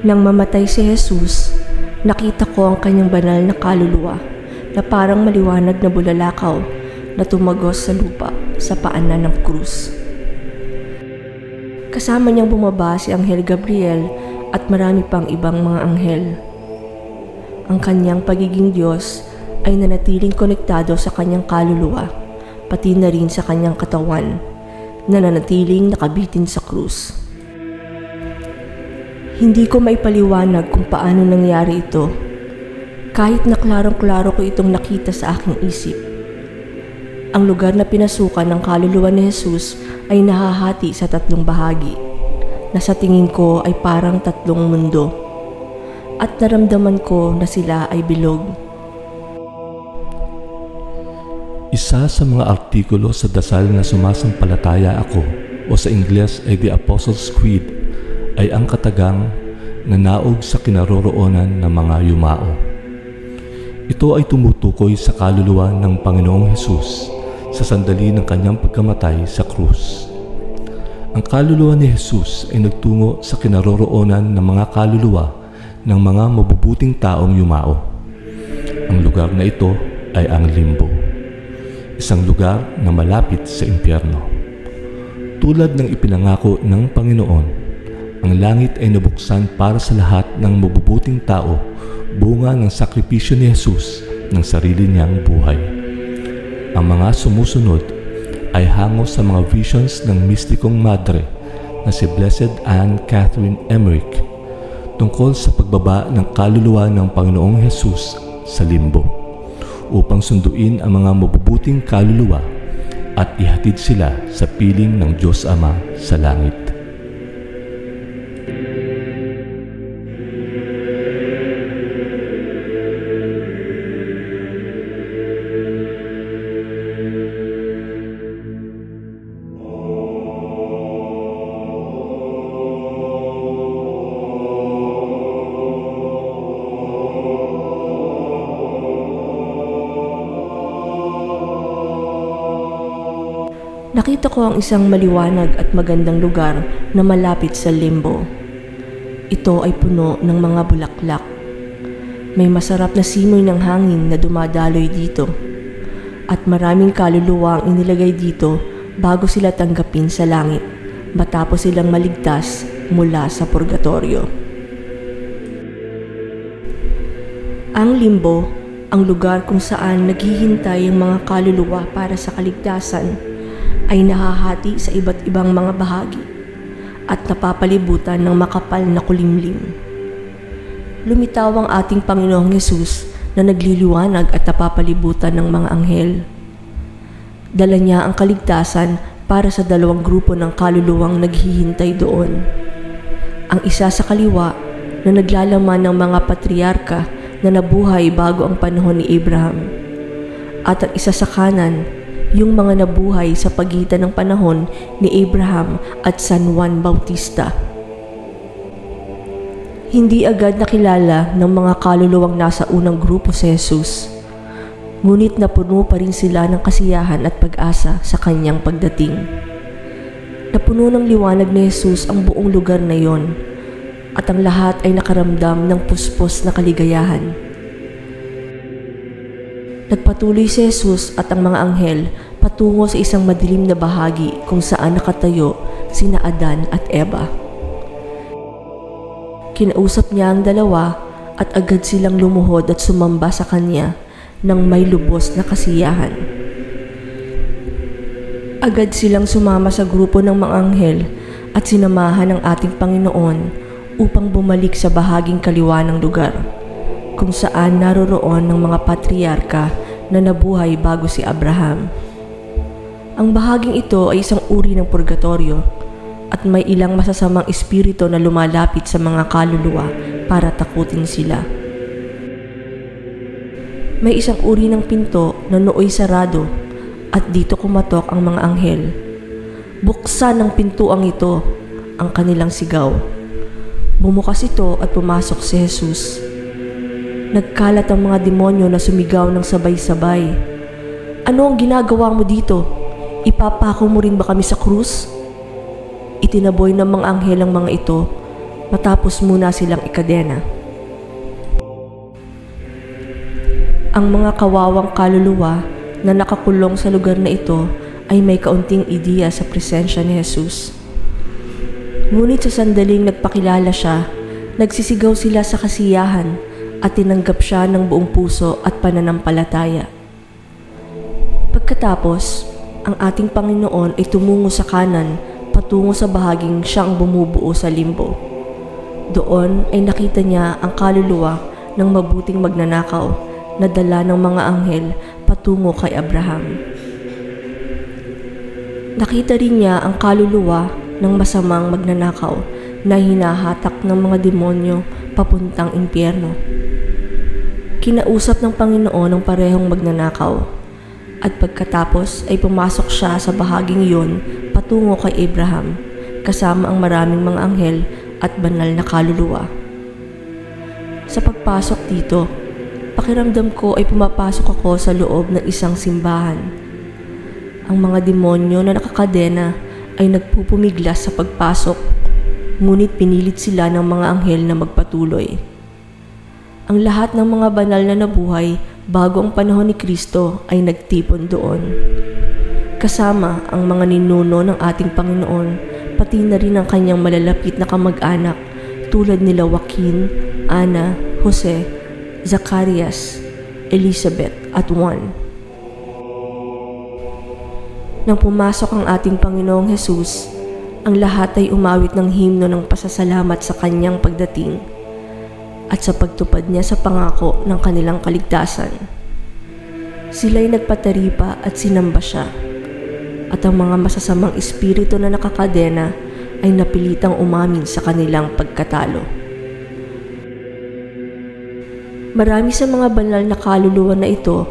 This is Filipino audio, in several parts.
Nang mamatay si Jesus, nakita ko ang kanyang banal na kaluluwa na parang maliwanag na bulalakaw na tumagos sa lupa sa paanan ng krus. Kasama niyang bumaba si Anghel Gabriel at marami pang ibang mga anghel. Ang kanyang pagiging Diyos ay nanatiling konektado sa kanyang kaluluwa, pati na rin sa kanyang katawan, na nanatiling nakabitin sa krus. Hindi ko maipaliwanag kung paano nangyari ito, kahit na klarong-klaro ko itong nakita sa aking isip. Ang lugar na pinasukan ng kaluluwa ni Jesus ay nahahati sa 3 bahagi, na sa tingin ko ay parang 3 mundo, at naramdaman ko na sila ay bilog. Isa sa mga artikulo sa dasal na sumasampalataya ako, o sa Ingles ay The Apostles' Creed, ay ang katagang na naog sa kinaroroonan ng mga yumao. Ito ay tumutukoy sa kaluluwa ng Panginoong Hesus sa sandali ng kanyang pagkamatay sa krus. Ang kaluluwa ni Jesus ay nagtungo sa kinaroroonan ng mga kaluluwa ng mga mabubuting taong yumao. Ang lugar na ito ay ang limbo, isang lugar na malapit sa impyerno. Tulad ng ipinangako ng Panginoon, ang langit ay nabuksan para sa lahat ng mabubuting tao, bunga ng sakripisyo ni Jesus ng sarili niyang buhay. Ang mga sumusunod ay hango sa mga visions ng mistikong madre na si Blessed Anne Catherine Emmerich tungkol sa pagbaba ng kaluluwa ng Panginoong Jesus sa limbo upang sunduin ang mga mabubuting kaluluwa at ihatid sila sa piling ng Diyos Ama sa langit. Nakita ko ang isang maliwanag at magandang lugar na malapit sa limbo. Ito ay puno ng mga bulaklak. May masarap na simoy ng hangin na dumadaloy dito. At maraming kaluluwa ang inilagay dito bago sila tanggapin sa langit, matapos silang maligtas mula sa purgatorio. Ang limbo, ang lugar kung saan naghihintay ang mga kaluluwa para sa kaligtasan, ay nahahati sa iba't ibang mga bahagi at napapalibutan ng makapal na kulimlim. Lumitaw ang ating Panginoong Hesus na nagliliwanag at napapalibutan ng mga anghel. Dala niya ang kaligtasan para sa 2 grupo ng kaluluwang naghihintay doon. Ang isa sa kaliwa na naglalaman ng mga patriarka na nabuhay bago ang panahon ni Abraham, at ang isa sa kanan, yung mga nabuhay sa pagitan ng panahon ni Abraham at San Juan Bautista. Hindi agad nakilala ng mga kaluluwang nasa unang grupo si Jesus, ngunit napuno pa rin sila ng kasiyahan at pag-asa sa kanyang pagdating. Napuno ng liwanag ni Jesus ang buong lugar na yon, at ang lahat ay nakaramdam ng puspos na kaligayahan. Nagpatuloy si Jesus at ang mga anghel patungo sa isang madilim na bahagi kung saan nakatayo sina Adan at Eva. Kinausap niya ang dalawa at agad silang lumuhod at sumamba sa kanya nang may lubos na kasiyahan. Agad silang sumama sa grupo ng mga anghel at sinamahan ng ating Panginoon upang bumalik sa bahaging kaliwa ng lugar, kung saan naroroon ng mga patriarka na nabuhay bago si Abraham. Ang bahaging ito ay isang uri ng purgatorio at may ilang masasamang espiritu na lumalapit sa mga kaluluwa para takutin sila. May isang uri ng pinto na nooy sarado at dito kumatok ang mga anghel. Buksan ang pintuang ito, ang kanilang sigaw. Bumukas ito at pumasok si Jesus. Nagkalat ang mga demonyo na sumigaw ng sabay-sabay. Ano ang ginagawa mo dito? Ipapako mo rin ba kami sa krus? Itinaboy ng mga anghel ang mga ito matapos muna silang ikadena. Ang mga kawawang kaluluwa na nakakulong sa lugar na ito ay may kaunting ideya sa presensya ni Jesus. Ngunit sa sandaling nagpakilala siya, nagsisigaw sila sa kasiyahan at tinanggap siya ng buong puso at pananampalataya. Pagkatapos, ang ating Panginoon ay tumungo sa kanan patungo sa bahaging siyang bumubuo sa limbo. Doon ay nakita niya ang kaluluwa ng mabuting magnanakaw na dala ng mga anghel patungo kay Abraham. Nakita rin niya ang kaluluwa ng masamang magnanakaw na hinahatak ng mga demonyo papuntang impyerno. Kinausap ng Panginoon ang parehong magnanakaw at pagkatapos ay pumasok siya sa bahaging iyon patungo kay Abraham kasama ang maraming mga anghel at banal na kaluluwa. Sa pagpasok dito, pakiramdam ko ay pumapasok ako sa loob ng isang simbahan. Ang mga demonyo na nakakadena ay nagpupumiglas sa pagpasok, ngunit pinilit sila ng mga anghel na magpatuloy. Ang lahat ng mga banal na nabuhay bago ang panahon ni Kristo ay nagtipon doon. Kasama ang mga ninuno ng ating Panginoon, pati na rin ang kanyang malalapit na kamag-anak tulad nila Joaquin, Ana, Jose, Zacarias, Elizabeth at Juan. Nang pumasok ang ating Panginoong Jesus, ang lahat ay umawit ng himno ng pasasalamat sa kanyang pagdating at sa pagtupad niya sa pangako ng kanilang kaligtasan. Sila'y nagpataripa at sinamba siya, at ang mga masasamang espiritu na nakakadena ay napilitang umamin sa kanilang pagkatalo. Marami sa mga banal na kaluluwa na ito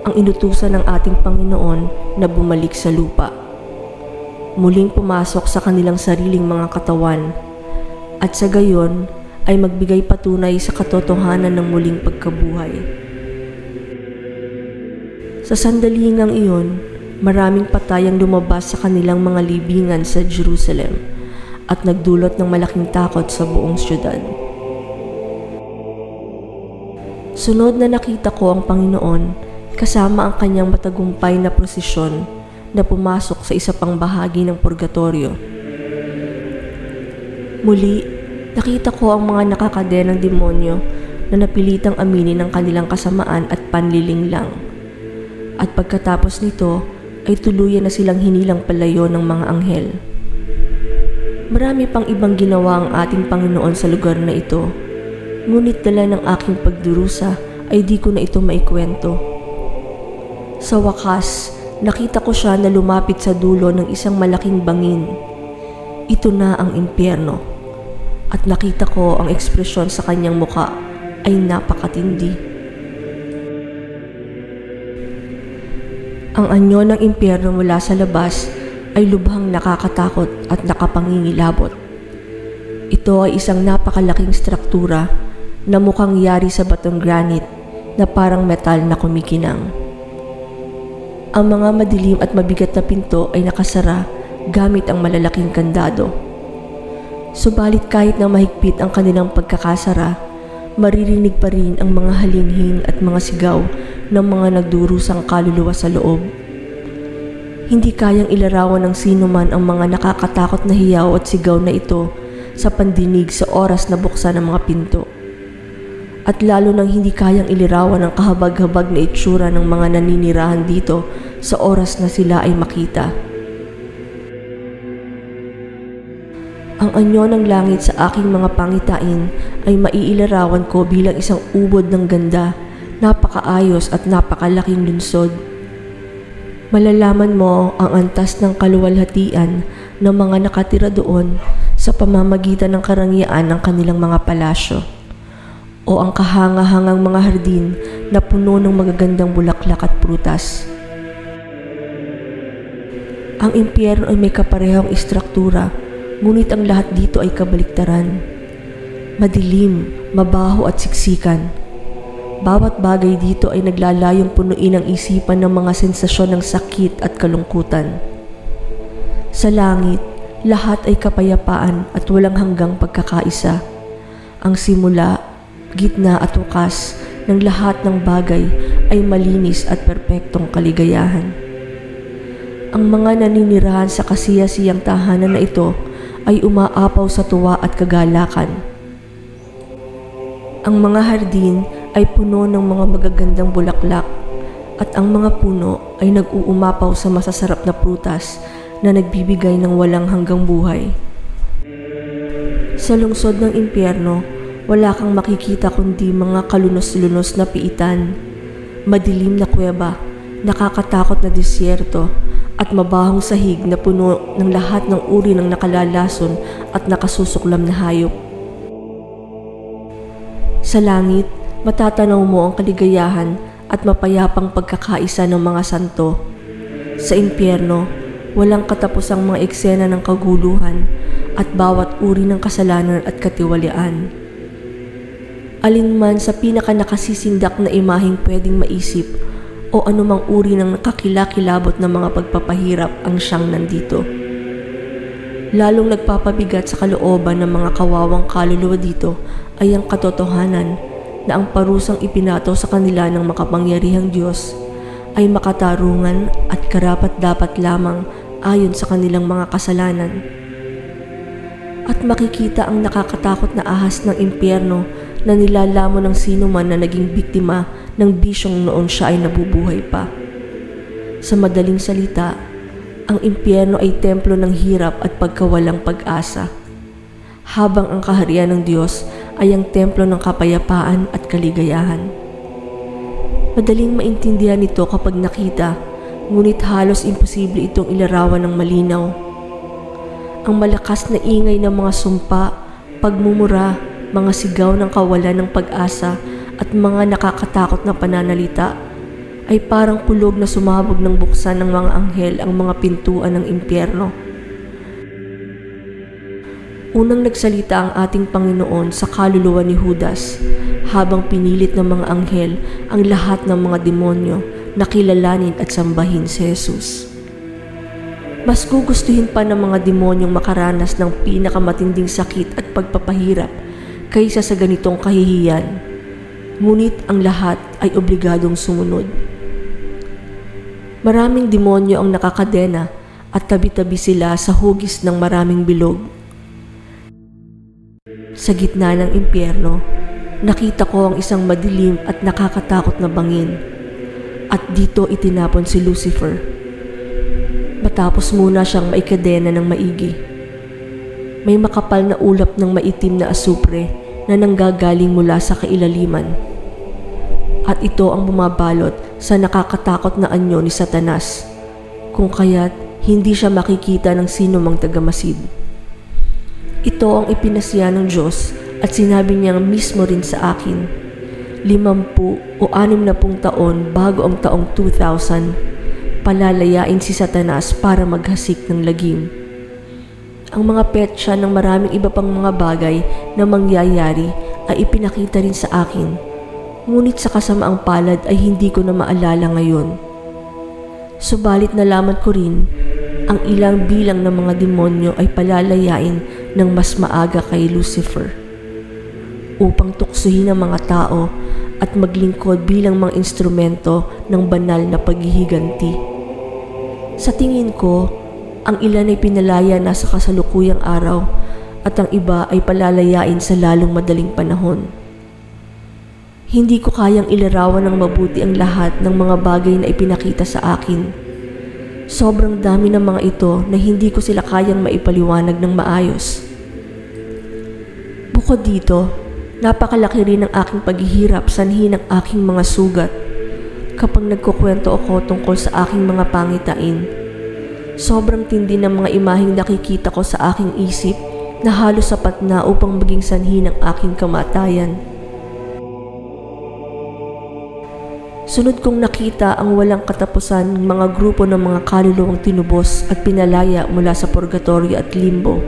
ang inutusan ng ating Panginoon na bumalik sa lupa. Muling pumasok sa kanilang sariling mga katawan at sa gayon ay magbigay patunay sa katotohanan ng muling pagkabuhay. Sa sandalingang iyon, maraming patay ang lumabas sa kanilang mga libingan sa Jerusalem at nagdulot ng malaking takot sa buong syudad. Sunod na nakita ko ang Panginoon kasama ang kanyang matagumpay na prosesyon na pumasok sa isa pang bahagi ng purgatorio. Muli, nakita ko ang mga nakakadenang demonyo na napilitang aminin ang kanilang kasamaan at panlilinglang. At pagkatapos nito ay tuluyan na silang hinilang palayo ng mga anghel. Marami pang ibang ginawa ang ating Panginoon sa lugar na ito. Ngunit dala ng aking pagdurusa ay di ko na ito maikwento. Sa wakas, nakita ko siya na lumapit sa dulo ng isang malaking bangin. Ito na ang impyerno. At nakita ko ang ekspresyon sa kanyang muka ay napakatindi. Ang anyo ng impyerno mula sa labas ay lubhang nakakatakot at nakapangingilabot. Ito ay isang napakalaking struktura na mukhang yari sa batong granite na parang metal na kumikinang. Ang mga madilim at mabigat na pinto ay nakasara gamit ang malalaking kandado. Subalit kahit na mahigpit ang kanilang pagkakasara, maririnig pa rin ang mga halinghing at mga sigaw ng mga nagdurusang kaluluwa sa loob. Hindi kayang ilarawan ng sino man ang mga nakakatakot na hiyaw at sigaw na ito sa pandinig sa oras na buksan ng mga pinto. At lalo nang hindi kayang ilirawan ang kahabag-habag na itsura ng mga naninirahan dito sa oras na sila ay makita. Ang anyo ng langit sa aking mga pangitain ay maiilarawan ko bilang isang ubod ng ganda, napakaayos at napakalaking lunsod. Malalaman mo ang antas ng kaluwalhatian ng mga nakatira doon sa pamamagitan ng karangyaan ng kanilang mga palasyo, o ang kahanga-hangang mga hardin na puno ng magagandang bulaklak at prutas. Ang impyerno ay may kaparehong istruktura, ngunit ang lahat dito ay kabaliktaran. Madilim, mabaho at siksikan. Bawat bagay dito ay naglalayong punuin ang isipan ng mga sensasyon ng sakit at kalungkutan. Sa langit, lahat ay kapayapaan at walang hanggang pagkakaisa. Ang simula, gitna at wakas ng lahat ng bagay ay malinis at perpektong kaligayahan. Ang mga naninirahan sa kasiyasiyang tahanan na ito ay umaapaw sa tuwa at kagalakan. Ang mga hardin ay puno ng mga magagandang bulaklak at ang mga puno ay nag-uumapaw sa masasarap na prutas na nagbibigay ng walang hanggang buhay. Sa lungsod ng impyerno, wala kang makikita kundi mga kalunos-lunos na piitan, madilim na kuweba, nakakatakot na disyerto, at mabahong sahig na puno ng lahat ng uri ng nakalalason at nakasusuklam na hayop. Sa langit, matatanaw mo ang kaligayahan at mapayapang pagkakaisa ng mga santo. Sa impyerno, walang katapusang mga eksena ng kaguluhan at bawat uri ng kasalanan at katiwalian. Alinman sa pinakanakasisindak na imaheng pwedeng maisip o anumang uri ng nakakilakilabot na mga pagpapahirap ang siyang nandito. Lalong nagpapabigat sa kalooban ng mga kawawang kaluluwa dito ay ang katotohanan na ang parusang ipinato sa kanila ng makapangyarihang Diyos ay makatarungan at karapat-dapat lamang ayon sa kanilang mga kasalanan. At makikita ang nakakatakot na ahas ng impyerno na nilalamon ng sino man na naging biktima ng bisyong noon siya ay nabubuhay pa. Sa madaling salita, ang impyerno ay templo ng hirap at pagkawalang pag-asa, habang ang kaharian ng Diyos ay ang templo ng kapayapaan at kaligayahan. Madaling maintindihan ito kapag nakita, ngunit halos imposible itong ilarawan ng malinaw. Ang malakas na ingay ng mga sumpa, pagmumura, mga sigaw ng kawalan ng pag-asa at mga nakakatakot na pananalita ay parang kulog na sumabog ng buksan ng mga anghel ang mga pintuan ng impyerno. Unang nagsalita ang ating Panginoon sa kaluluwa ni Judas habang pinilit ng mga anghel ang lahat ng mga demonyo na kilalanin at sambahin si Jesus. Mas gugustuhin pa ng mga demonyong makaranas ng pinakamatinding sakit at pagpapahirap kaysa sa ganitong kahihiyan. Ngunit ang lahat ay obligadong sumunod. Maraming demonyo ang nakakadena at tabi-tabi sila sa hugis ng maraming bilog. Sa gitna ng impyerno, nakita ko ang isang madilim at nakakatakot na bangin. At dito itinapon si Lucifer. Matapos muna siyang maikadena ng maigi. May makapal na ulap ng maitim na asupre na nanggagaling mula sa kailaliman. At ito ang bumabalot sa nakakatakot na anyo ni Satanas, kung kaya't hindi siya makikita ng sino mang tagamasid. Ito ang ipinasya ng Diyos at sinabi niyang mismo rin sa akin, 50 o 60 taon bago ang taong 2000, palalayain si Satanas para maghasik ng lagim. Ang mga petsa ng maraming iba pang mga bagay na mangyayari ay ipinakita rin sa akin, ngunit sa kasamaang palad ay hindi ko na maalala ngayon. Subalit nalaman ko rin, ang ilang bilang ng mga demonyo ay palalayain ng mas maaga kay Lucifer upang tuksohin ang mga tao at maglingkod bilang mga instrumento ng banal na paghihiganti. Sa tingin ko, ang ilan ay pinalaya na sa kasalukuyang araw at ang iba ay palalayain sa lalong madaling panahon. Hindi ko kayang ilarawan ng mabuti ang lahat ng mga bagay na ipinakita sa akin. Sobrang dami ng mga ito na hindi ko sila kayang maipaliwanag ng maayos. Bukod dito, napakalaki rin ang aking paghihirap sanhi ng aking mga sugat kapag nagkukwento ako tungkol sa aking mga pangitain. Sobrang tindi ng mga imaheng nakikita ko sa aking isip na halos sapat na upang maging sanhi ng aking kamatayan. Sunod kong nakita ang walang katapusan ng mga grupo ng mga kaluluwang tinubos at pinalaya mula sa purgatorio at limbo.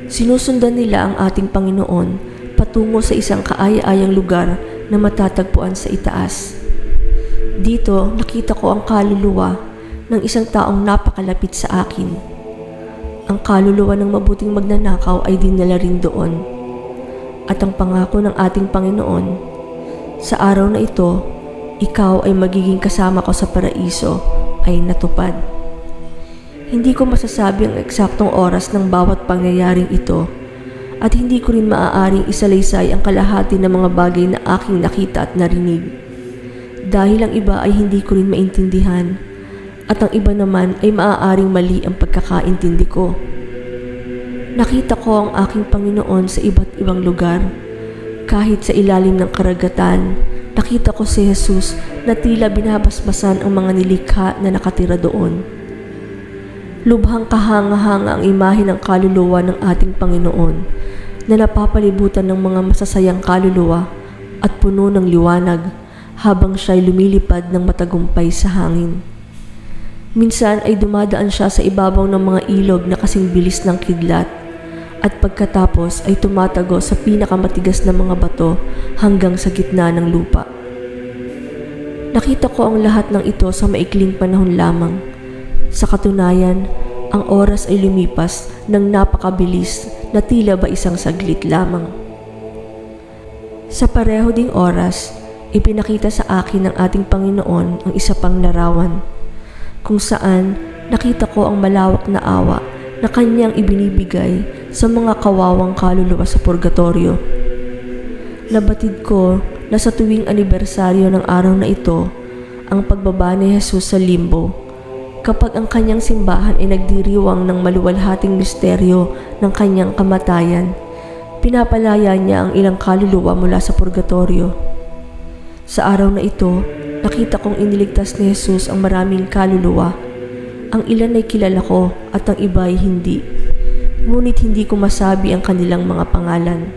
Sinusundan nila ang ating Panginoon patungo sa isang kaaya-ayang lugar na matatagpuan sa itaas. Dito nakita ko ang kaluluwa ng isang taong napakalapit sa akin. ang kaluluwa ng mabuting magnanakaw ay dinala rin doon. At ang pangako ng ating Panginoon, sa araw na ito, ikaw ay magiging kasama ko sa paraiso, ay natupad. Hindi ko masasabi ang eksaktong oras ng bawat pangyayaring ito, at hindi ko rin maaaring isalaysay ang kalahati ng mga bagay na aking nakita at narinig. Dahil ang iba ay hindi ko rin maintindihan, at ang iba naman ay maaaring mali ang pagkakaintindi ko. Nakita ko ang aking Panginoon sa iba't ibang lugar. Kahit sa ilalim ng karagatan, nakita ko si Jesus na tila binabasbasan ang mga nilikha na nakatira doon. Lubhang kahanga-hanga ang imahe ng kaluluwa ng ating Panginoon na napapalibutan ng mga masasayang kaluluwa at puno ng liwanag habang siya'y lumilipad ng matagumpay sa hangin. Minsan ay dumadaan siya sa ibabaw ng mga ilog na kasing bilis ng kidlat at pagkatapos ay tumatago sa pinakamatigas na mga bato hanggang sa gitna ng lupa. Nakita ko ang lahat ng ito sa maikling panahon lamang. Sa katunayan, ang oras ay lumipas ng napakabilis na tila ba isang saglit lamang. Sa pareho ding oras, ipinakita sa akin ng ating Panginoon ang isa pang larawan, kung saan nakita ko ang malawak na awa na kanyang ibinibigay sa mga kawawang kaluluwa sa purgatorio. Nabatid ko na sa tuwing anibersaryo ng araw na ito, ang pagbaba ni Jesus sa limbo, kapag ang kanyang simbahan ay nagdiriwang ng maluwalhating misteryo ng kanyang kamatayan, pinapalaya niya ang ilang kaluluwa mula sa purgatorio. Sa araw na ito, nakita kong iniligtas ni Jesus ang maraming kaluluwa. Ang ilan ay kilala ko at ang iba ay hindi. Ngunit hindi ko masabi ang kanilang mga pangalan.